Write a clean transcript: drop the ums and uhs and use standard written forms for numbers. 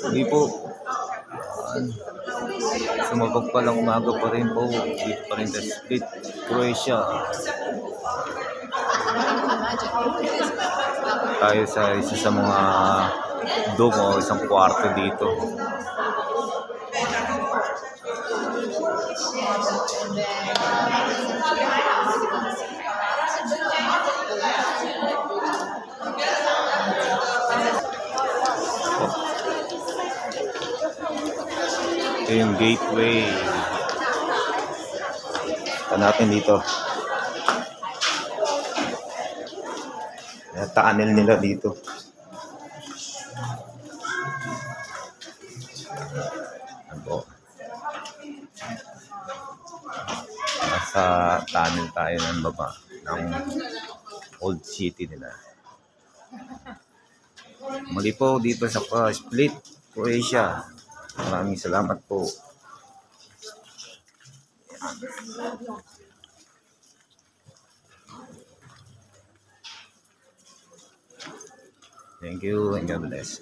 Hindi po. Sumabog pa lang umaga pa rin po. Dito pa rin sa Split, Croatia. Tayo sa isa sa mga dome o isang kwarto dito. Ito yung gateway. Ito natin dito. Tunnel nila dito. Ano? Nasa tunnel tayo ng baba ng old city nila. Muli po dito sa Split, Croatia. Maraming salamat po. Thank you and God bless.